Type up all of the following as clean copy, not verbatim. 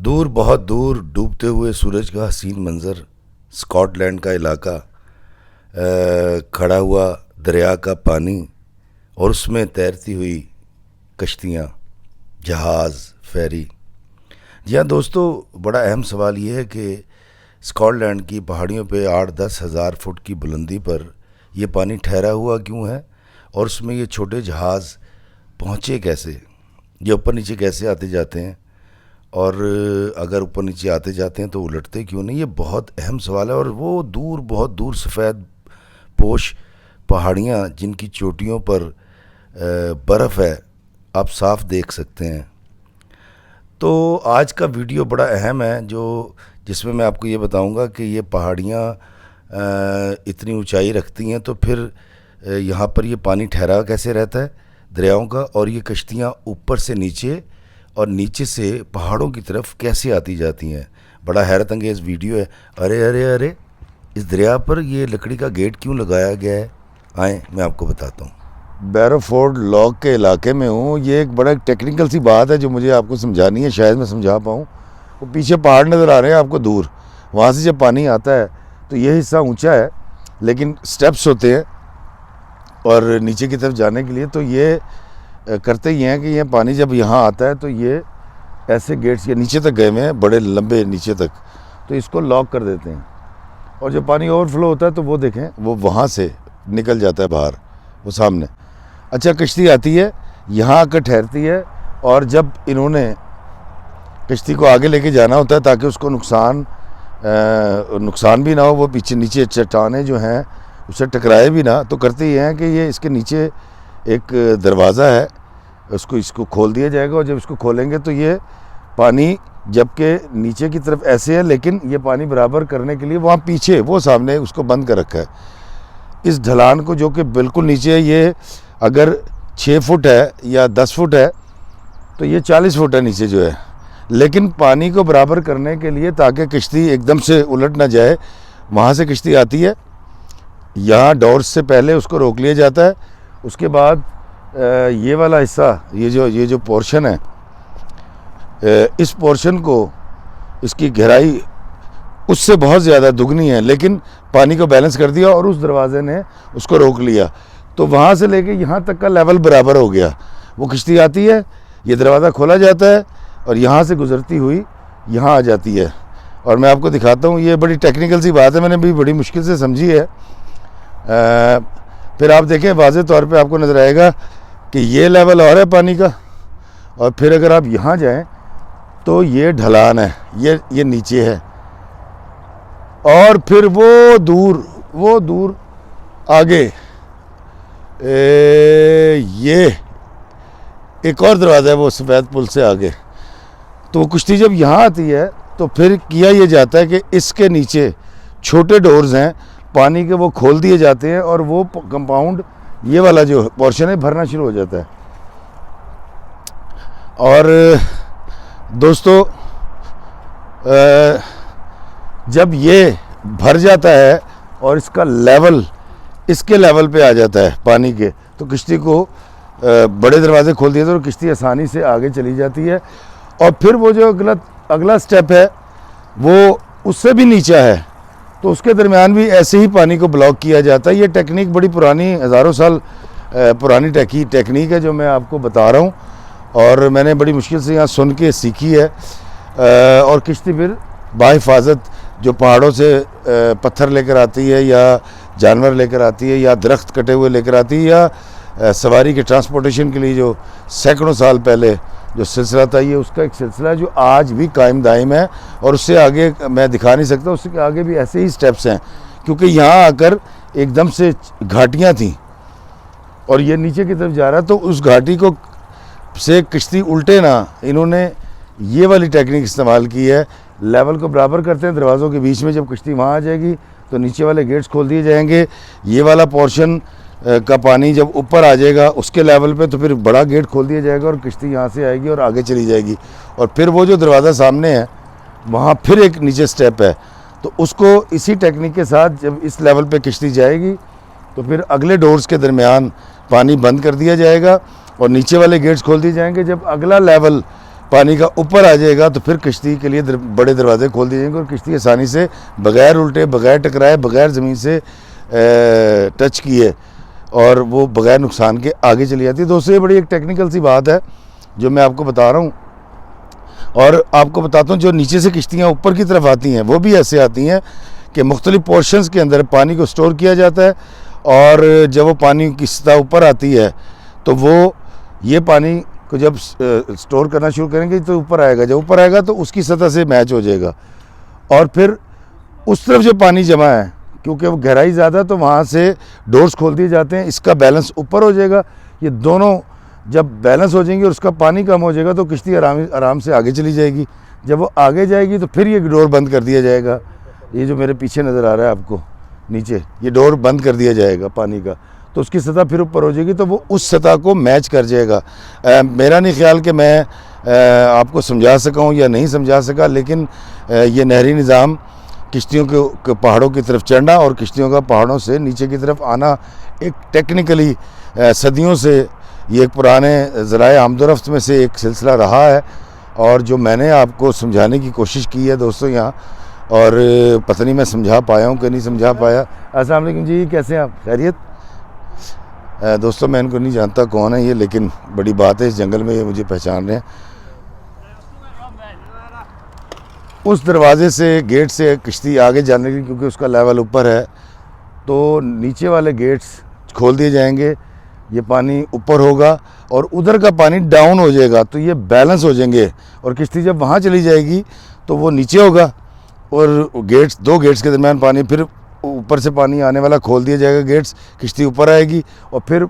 दूर बहुत दूर डूबते हुए सूरज का हसीन मंज़र, स्कॉटलैंड का इलाका, खड़ा हुआ दरिया का पानी और उसमें तैरती हुई कश्तियाँ, जहाज़, फेरी। जी हाँ दोस्तों, बड़ा अहम सवाल ये है कि स्कॉटलैंड की पहाड़ियों पे 8-10 हज़ार फुट की बुलंदी पर ये पानी ठहरा हुआ क्यों है और उसमें ये छोटे जहाज़ पहुँचे कैसे, ये ऊपर नीचे कैसे आते जाते हैं, और अगर ऊपर नीचे आते जाते हैं तो उलटते क्यों नहीं। ये बहुत अहम सवाल है। और वो दूर, बहुत दूर सफ़ेद पोश पहाड़ियाँ जिनकी चोटियों पर बर्फ़ है, आप साफ देख सकते हैं। तो आज का वीडियो बड़ा अहम है, जिसमें मैं आपको ये बताऊंगा कि ये पहाड़ियाँ इतनी ऊंचाई रखती हैं, तो फिर यहाँ पर ये पानी ठहरा कैसे रहता है दरियाओं का, और ये कश्तियाँ ऊपर से नीचे और नीचे से पहाड़ों की तरफ कैसे आती जाती हैं। बड़ा हैरत अंगेज़ वीडियो है। अरे अरे अरे, इस दरिया पर ये लकड़ी का गेट क्यों लगाया गया है, आए मैं आपको बताता हूँ। बैरोफोर्ड लॉक के इलाके में हूँ। ये एक बड़ा टेक्निकल सी बात है जो मुझे आपको समझानी है, शायद मैं समझा पाऊँ। वो पीछे पहाड़ नज़र आ रहे हैं आपको दूर, वहाँ से जब पानी आता है तो ये हिस्सा ऊंचा है, लेकिन स्टेप्स होते हैं और नीचे की तरफ जाने के लिए तो ये करते ही हैं कि ये पानी जब यहाँ आता है तो ये ऐसे गेट्स ये नीचे तक गए हुए हैं, बड़े लंबे नीचे तक, तो इसको लॉक कर देते हैं। और जब पानी ओवरफ्लो होता है तो वो देखें, वो वहाँ से निकल जाता है बाहर, वो सामने। अच्छा, कश्ती आती है, यहाँ आकर ठहरती है, और जब इन्होंने कश्ती को आगे लेके जाना होता है ताकि उसको नुकसान भी ना हो, वो पीछे नीचे चट्टानें जो हैं उससे टकराए भी ना, तो करते ही हैं कि ये इसके नीचे एक दरवाज़ा है, इसको खोल दिया जाएगा। और जब इसको खोलेंगे तो ये पानी, जबकि नीचे की तरफ ऐसे है, लेकिन ये पानी बराबर करने के लिए वहाँ पीछे वो सामने उसको बंद कर रखा है। इस ढलान को जो कि बिल्कुल नीचे है, ये अगर 6 फुट है या 10 फुट है तो ये 40 फुट है नीचे जो है, लेकिन पानी को बराबर करने के लिए ताकि कश्ती एकदम से उलट ना जाए, वहाँ से कश्ती आती है, यहाँ डोर्स से पहले उसको रोक लिया जाता है। उसके बाद ये वाला हिस्सा, ये जो पोर्शन है, इस पोर्शन को, इसकी गहराई उससे बहुत ज़्यादा दुगनी है, लेकिन पानी को बैलेंस कर दिया और उस दरवाजे ने उसको रोक लिया, तो वहाँ से लेके यहाँ तक का लेवल बराबर हो गया। वो कश्ती आती है, ये दरवाज़ा खोला जाता है और यहाँ से गुज़रती हुई यहाँ आ जाती है। और मैं आपको दिखाता हूँ, ये बड़ी टेक्निकल सी बात है, मैंने भी बड़ी मुश्किल से समझी है। फिर आप देखें, वाज़े तौर पे आपको नज़र आएगा कि ये लेवल और है पानी का, और फिर अगर आप यहाँ जाएं तो ये ढलान है, ये नीचे है, और फिर वो दूर आगे ये एक और दरवाज़ा है, वो सफ़ेद पुल से आगे। तो वो कश्ती जब यहाँ आती है तो फिर किया ये जाता है कि इसके नीचे छोटे डोर्स हैं पानी के, वो खोल दिए जाते हैं और वो कंपाउंड, ये वाला जो पोर्शन है, भरना शुरू हो जाता है। और दोस्तों, जब ये भर जाता है और इसका लेवल इसके लेवल पे आ जाता है पानी के, तो कश्ती को बड़े दरवाजे खोल दिए तो कश्ती आसानी से आगे चली जाती है। और फिर वो जो अगला स्टेप है वो उससे भी नीचा है, तो उसके दरमियान भी ऐसे ही पानी को ब्लॉक किया जाता है। ये टेक्निक बड़ी पुरानी, हज़ारों साल पुरानी टेक्निक है जो मैं आपको बता रहा हूँ, और मैंने बड़ी मुश्किल से यहाँ सुन के सीखी है। और किश्ती फिर बाहिफाजत जो पहाड़ों से पत्थर लेकर आती है, या जानवर लेकर आती है, या दरख्त कटे हुए लेकर आती है, या सवारी के ट्रांसपोर्टेशन के लिए जो सैकड़ों साल पहले जो सिलसिला था, ये उसका एक सिलसिला है जो आज भी कायम दायम है। और उससे आगे मैं दिखा नहीं सकता, उसके आगे भी ऐसे ही स्टेप्स हैं, क्योंकि यहाँ आकर एकदम से घाटियाँ थीं और ये नीचे की तरफ जा रहा है, तो उस घाटी को से कश्ती उल्टे ना, इन्होंने ये वाली टेक्निक इस्तेमाल की है। लेवल को बराबर करते हैं दरवाज़ों के बीच में, जब कश्ती वहाँ आ जाएगी तो नीचे वाले गेट्स खोल दिए जाएंगे। ये वाला पोर्शन का पानी जब ऊपर आ जाएगा उसके लेवल पे, तो फिर बड़ा गेट खोल दिया जाएगा और कश्ती यहाँ से आएगी और आगे चली जाएगी। और फिर वो जो दरवाज़ा सामने है वहाँ फिर एक नीचे स्टेप है, तो उसको इसी टेक्निक के साथ जब इस लेवल पे कश्ती जाएगी तो फिर अगले डोर्स के दरमियान पानी बंद कर दिया जाएगा और नीचे वाले गेट्स खोल दिए जाएंगे। जब अगला लेवल पानी का ऊपर आ जाएगा तो फिर किश्ती के लिए बड़े दरवाजे खोल दिए जाएंगे और किश्ती आसानी से बग़ैर उल्टे, बग़ैर टकराए, बग़ैर ज़मीन से टच किए और वो बग़ैर नुकसान के आगे चली जाती है। दोस्तों ये बड़ी एक टेक्निकल सी बात है जो मैं आपको बता रहा हूँ। और आपको बताता हूँ जो नीचे से किश्तियाँ ऊपर की तरफ आती हैं वो भी ऐसे आती हैं कि मुख्तलिफ पोर्शंस के अंदर पानी को स्टोर किया जाता है और जब वो पानी की सतह ऊपर आती है तो वो ये पानी को जब स्टोर करना शुरू करेंगे तो ऊपर आएगा, जब ऊपर आएगा तो उसकी सतह से मैच हो जाएगा और फिर उस तरफ जो पानी जमा है क्योंकि वो गहराई ज़्यादा तो वहाँ से डोर्स खोल दिए जाते हैं, इसका बैलेंस ऊपर हो जाएगा। ये दोनों जब बैलेंस हो जाएंगे और उसका पानी कम हो जाएगा तो किश्ती आराम से आगे चली जाएगी। जब वो आगे जाएगी तो फिर ये डोर बंद कर दिया जाएगा। ये जो मेरे पीछे नज़र आ रहा है आपको नीचे, ये डोर बंद कर दिया जाएगा पानी का, तो उसकी सतह फिर ऊपर हो जाएगी तो वो उस सतह को मैच कर जाएगा। मेरा नहीं ख्याल कि मैं आपको समझा सका हूँ या नहीं समझा सका, लेकिन ये नहरी निज़ाम किश्तियों के पहाड़ों की तरफ चढ़ना और किश्तियों का पहाड़ों से नीचे की तरफ आना एक टेक्निकली सदियों से ये एक पुराने ज़राए आमदोरफ्त में से एक सिलसिला रहा है और जो मैंने आपको समझाने की कोशिश की है दोस्तों यहाँ, और पता नहीं मैं समझा पाया हूँ कि नहीं समझा पाया। अस्सलाम वालेकुम जी, कैसे हैं आप? खैरियत? दोस्तों मैं इनको नहीं जानता कौन है ये, लेकिन बड़ी बात है इस जंगल में ये मुझे पहचान रहे हैं। उस दरवाज़े से गेट से किश्ती आगे जाने की क्योंकि उसका लेवल ऊपर है तो नीचे वाले गेट्स खोल दिए जाएंगे, ये पानी ऊपर होगा और उधर का पानी डाउन हो जाएगा तो ये बैलेंस हो जाएंगे और किश्ती जब वहाँ चली जाएगी तो वो नीचे होगा और गेट्स, दो गेट्स के दरमियान पानी, फिर ऊपर से पानी आने वाला खोल दिया जाएगा गेट्स, किश्ती ऊपर आएगी और फिर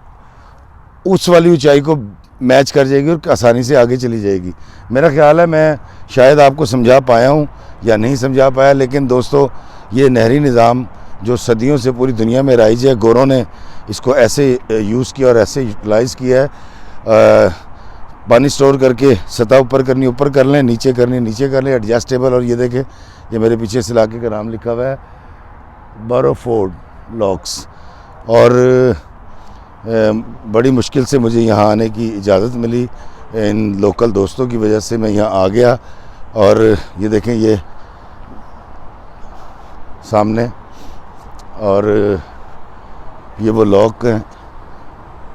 उस वाली ऊंचाई को मैच कर जाएगी और आसानी से आगे चली जाएगी। मेरा ख्याल है मैं शायद आपको समझा पाया हूँ या नहीं समझा पाया, लेकिन दोस्तों ये नहरी निज़ाम जो सदियों से पूरी दुनिया में राइज है, गोरों ने इसको ऐसे यूज़ किया और ऐसे यूटिलाइज़ किया है। पानी स्टोर करके सतह ऊपर करनी ऊपर कर लें, नीचे करनी नीचे कर लें, एडजस्टेबल। और ये देखें ये मेरे पीछे इस इलाके का नाम लिखा हुआ है बरोफोर्ड लॉक्स। और बड़ी मुश्किल से मुझे यहाँ आने की इजाज़त मिली, इन लोकल दोस्तों की वजह से मैं यहाँ आ गया। और ये देखें ये सामने, और ये वो लॉक हैं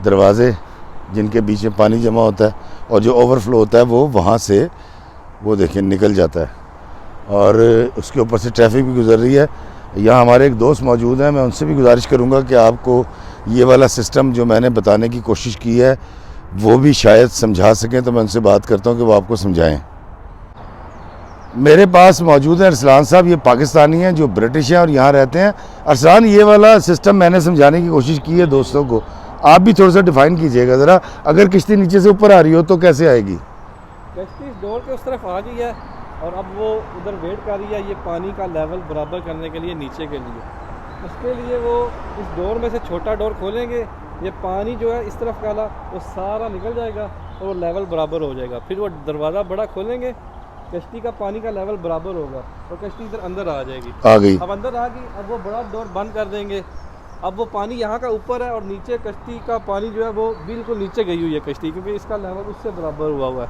दरवाज़े जिनके बीच में पानी जमा होता है और जो ओवरफ्लो होता है वो वहाँ से वो देखें निकल जाता है और उसके ऊपर से ट्रैफिक भी गुजर रही है। यहाँ हमारे एक दोस्त मौजूद हैं, मैं उनसे भी गुजारिश करूँगा कि आपको ये वाला सिस्टम जो मैंने बताने की कोशिश की है वो भी शायद समझा सकें, तो मैं उनसे बात करता हूँ कि वो आपको समझाएं। मेरे पास मौजूद है अरसलान साहब, ये पाकिस्तानी हैं जो ब्रिटिश हैं और यहाँ रहते हैं। अरसलान, ये वाला सिस्टम मैंने समझाने की कोशिश की है दोस्तों को, आप भी थोड़ा सा डिफ़ाइन कीजिएगा ज़रा। अगर किश्ती नीचे से ऊपर आ रही हो तो कैसे आएगी? किश्ती डोर के उस तरफ आ गई है और अब वो उधर वेट कर रही है ये पानी का लेवल बराबर करने के लिए नीचे के लिए। उसके लिए वो इस डोर में से छोटा डोर खोलेंगे, ये पानी जो है इस तरफ वाला वो सारा निकल जाएगा और वो लेवल बराबर हो जाएगा। फिर वो दरवाज़ा बड़ा खोलेंगे, कश्ती का पानी का लेवल बराबर होगा और कश्ती इधर अंदर आ जाएगी। आ गई, अब अंदर आ गई, अब वो बड़ा डोर बंद कर देंगे। अब वो पानी यहाँ का ऊपर है और नीचे कश्ती का पानी जो है वो बिल्कुल नीचे गई हुई है कश्ती, क्योंकि इसका लेवल उससे बराबर हुआ है।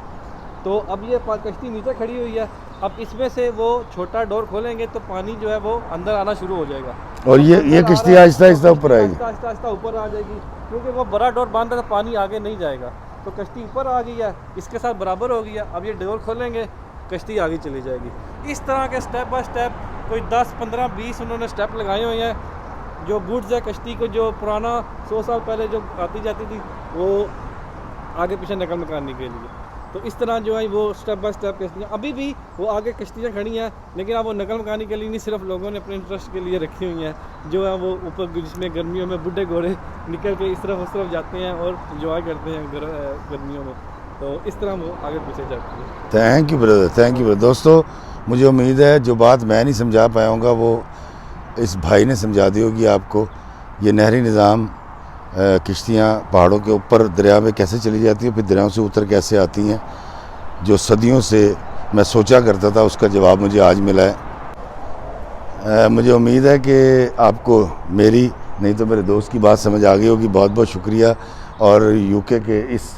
तो अब ये कश्ती नीचे खड़ी हुई है, अब इसमें से वो छोटा डोर खोलेंगे तो पानी जो है वो अंदर आना शुरू हो जाएगा और ये किश्ती आहिस्ता आहिस्ता ऊपर आएगी, आहिस्ता आहिस्ता ऊपर आ जाएगी, क्योंकि वो बड़ा डोर बंद है तो पानी आगे नहीं जाएगा। तो कश्ती ऊपर आ गई है, इसके साथ बराबर हो गई है। अब ये डोर खोलेंगे, कश्ती आगे चली जाएगी। इस तरह के स्टेप बाय स्टेप कोई 10, 15, 20 उन्होंने स्टेप लगाए हुए हैं। जो गुड्स है कश्ती को जो पुराना 100 साल पहले जो आती जाती थी वो आगे पीछे नकल मकानी के लिए, तो इस तरह जो है वो स्टेप बाय स्टेप कश्तियाँ अभी भी वो आगे कश्तियाँ खड़ी हैं, लेकिन अब वो नकल मकानी के लिए नहीं, सिर्फ लोगों ने अपने इंटरेस्ट के लिए रखी हुई हैं। जो है वो ऊपर जिसमें गर्मियों में बुढ़े घोड़े निकल के इस तरफ उस तरफ जाते हैं और इंजॉय करते हैं गर्मियों में, तो इस तरह वो आगे पीछे जाती है। Thank you brother, thank you brother. दोस्तों मुझे उम्मीद है जो बात मैं नहीं समझा पाऊँगा वो इस भाई ने समझा दी होगी आपको। ये नहरी निज़ाम किश्तियाँ पहाड़ों के ऊपर दरिया में कैसे चली जाती हैं, फिर दरियाओं से उतर कैसे आती हैं, जो सदियों से मैं सोचा करता था उसका जवाब मुझे आज मिला है। मुझे उम्मीद है कि आपको मेरी नहीं तो मेरे दोस्त की बात समझ आ गई होगी। बहुत बहुत शुक्रिया। और यूके के इस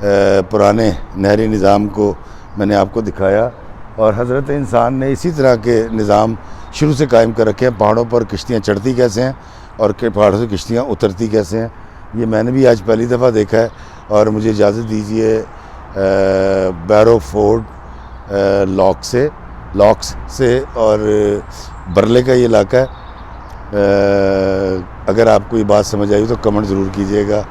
पुराने नहरी निज़ाम को मैंने आपको दिखाया। और हज़रत इंसान ने इसी तरह के निज़ाम शुरू से कायम कर रखे हैं। पहाड़ों पर किश्तियाँ चढ़ती कैसे हैं और पहाड़ों से किश्तियाँ उतरती कैसे हैं, ये मैंने भी आज पहली दफ़ा देखा है। और मुझे इजाज़त दीजिए बैरो फोर्ड लॉक्स से और बरले का ये इलाका है। अगर आपको ये बात समझ आई तो कमेंट ज़रूर कीजिएगा।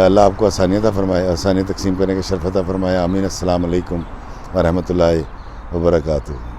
अल्लाह आपको आसानियत फरमाए, आसानी तकसीम करने का शर्फ अता फरमाए। आमीन। अस्सलाम वालेकुम व रहमतुल्लाहि व बरकातुहू।